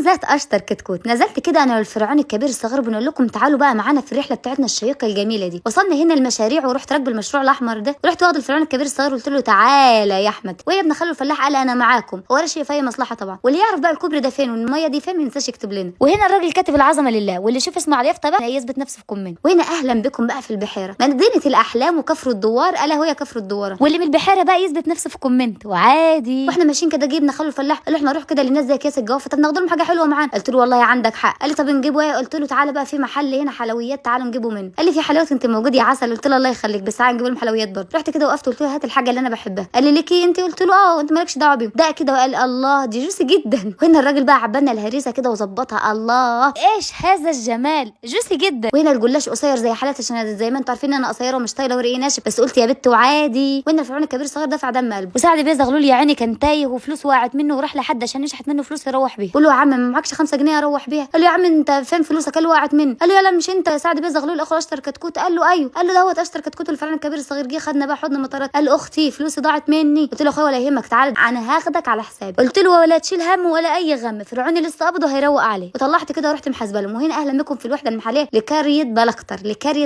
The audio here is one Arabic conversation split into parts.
ذات اشطر كتكوت. نزلت كده انا والفرعون الكبير الصغير بنقول لكم تعالوا بقى معانا في الرحله بتاعتنا الشيقه الجميله دي. وصلنا هنا المشاريع ورحت راكب المشروع الاحمر ده، ورحت واخد الفرعون الكبير الصغير قلت له تعالى يا احمد، ويا ابن خالو الفلاح قال انا معاكم، هو راشي في اي مصلحه طبعا، واللي يعرف بقى الكوبري ده فين والميه دي فين ما ينساش يكتب لنا. وهنا الراجل كاتب العظمه لله، واللي يشوف اسمه على اليافطه بقى يثبت نفسه في كومنت. وهنا اهلا بكم بقى في البحيره، مدينه الاحلام وكفر الدوار، الا هي كفر الدوار، واللي من البحيره بقى يثبت نفسه في كومنت وعادي. واحنا ماشيين كده جبنا خالو الفلاح قال له احنا نروح كده للناس زي اكياس الجوافه، طب ناخد لهم حاجه حلوه معانا. قلت له والله عندك حق. قال لي طب نجيبه ايه؟ قلت له تعالى بقى في محل هنا حلويات تعالوا نجيبه منه. قال لي في حلويات انت موجود يا عسل؟ قلت له الله يخليك بس تعالى نجيب لهم حلويات برضه. رحت كده وقفت قلت له هات الحاجه اللي انا بحبها. قال لي ليكي انت؟ قلت له اه انت مالكش دعوه بيهم. ده كده وقال الله دي جوسي جدا. وهنا الراجل بقى عبالنا الهريسه كده وظبطها، الله ايش هذا الجمال، جوسي جدا. وهنا الجلاش قصير زي حالاتي عشان زي ما انتوا عارفين انا قصيره ومش طايله ورقي ناشف، بس قلت يا بت وعادي. وهنا الفرعون الكبير الصغير دفع دم قلبه، وسعد بيه زغلول يا عيني كان تايه وفلوس وقعت منه وراح لحد عشان نشحت منه فلوس يروح بيها. قول له يا عم ما معكش 5 جنيه اروح بيها؟ قال له يا عم انت فين فلوسك؟ قال له وقعت مني. قال له يلا مش انت سعد بيه زغلول اخو اشطر كتكوت؟ قال له ايوه. قال له دوت اشطر كتكوت. الفرعون الكبير الصغير جه خدنا بقى حضن مطارات. قال له اختي فلوسي ضاعت مني. قلت له اخويا ولا يهمك تعالى انا هاخدك على حسابي. قلت له ولا تشيل هم ولا اي غم، فرعوني لسه قبضه هيروق عليه. وطلعت كده ورحت محاسبه لهم. وهنا اهلا بكم في الوحده المحليه لكاريه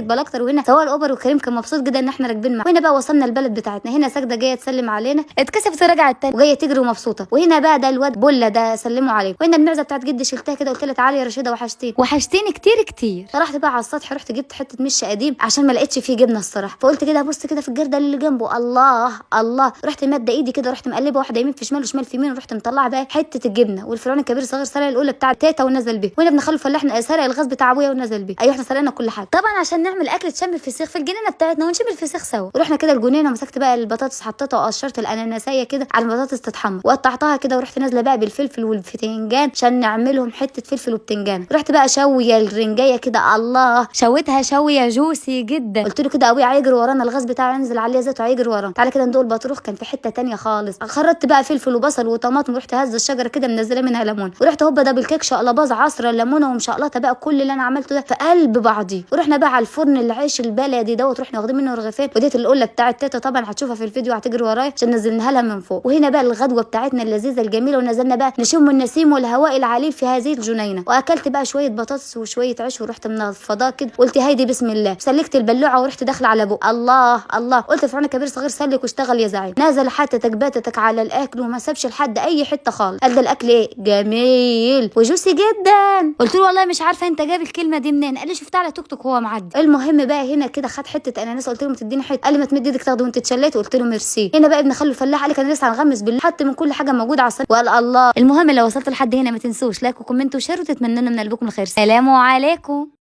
بلكتر. وهنا سواق الاوبر وكريم كان مبسوط جدا ان احنا راكبين معاه. وهنا بقى وصلنا البلد بتاعتنا. هنا ساجده جايه تسلم علينا اتكسفت ورجعت تاني وجايه تجري ومبسوطه. وهنا بقى ده الواد بولا ده سلموا عليه. وهنا المعزه بتاعت جدي شلتها كده قلت لها تعالي يا رشيده وحشتيني كتير. فرحت بقى على السطح رحت جبت حته مش قديم عشان ما لقيتش فيه جبنه الصراحه، فقلت كده ابص كده في الجرده اللي جنبه، الله رحت ماده ايدي كده رحت مقلبه واحده يمين في شمال وشمال في يمين ورحت مطلعه بقى حته الجبنه. والفرعون الكبير الصغير سرق الاولى بتاع تيتا ونزل بيه. وهنا ابن خالو الفلاح سرق الغاز بتاع ابويا ونزل بيه. ايوه احنا سرقنا كل حاجه طبعا عشان نعمل اكل تشم الفسيخ في الجنينه بتاعتنا ونشم الفسيخ سوا. ورحنا كده الجنينه ومسكت بقى البطاطس حطيتها وقشرت الاناناسيه كده على البطاطس تتحمر وقطعتها كده ورحت نازله بقى بالفلفل والبتنجان عشان نعملهم حته فلفل وبتنجان. رحت بقى شويه الرنجايه كده، الله شويتها شويه جوسي جدا. قلت له كده ابويا هيجري ورانا الغاز بتاعه ينزل عليه زيت وهيجري ورانا، تعالى كده ندوق البطروخ كان في حته تانية خالص. خرجت بقى فلفل وبصل وطماطم ورحت هز الشجره كده منزله منها ليمون. ورحت هوبا دبل كيك شقلباز عصره ليمونه ومشقلطه بقى كل اللي انا عملته ده في قلب بعضيه. ورحنا بقى على الفرن العيش البلدي دوت رحنا واخدين منه رغيفين. وديت القله بتاعت تيتا طبعا هتشوفها في الفيديو هتجري ورايا عشان نزلناها لها من فوق. وهنا بقى الغدوه بتاعتنا اللذيذه الجميله ونزلنا بقى نشم النسيم والهواء العليل في هذه الجنينه. واكلت بقى شويه بطاطس وشويه عيش ورحت منفضاه كده قلت هيدي بسم الله. سلكت البلوعه ورحت داخله على ابو الله قلت فرعون كبير صغير سلك واشتغل يا زعيم. نازل حتتك باتتك على الاكل وما سابش لحد اي حته خالص. قال ده الاكل ايه جميل وجوسي جدا. قلت له والله مش عارفه انت جايب الكلمه دي منين. قال لي شفتها على توك توك وهو معدي. المهم بقى هنا كده خد حته اناناس قلت له ما تديني حته. قال لي ما تمد ايدك تاخده وانت اتشليت. قلت له ميرسي. هنا بقى ابن خالو الفلاح قال لي كان لسه هنغمس بالله حط من كل حاجه موجوده على الصينيه وقال الله. المهم لو وصلت لحد هنا ما تنسوش لايك وكومنت وشير وتتمنوا من قلبكم الخير. سلام عليكم.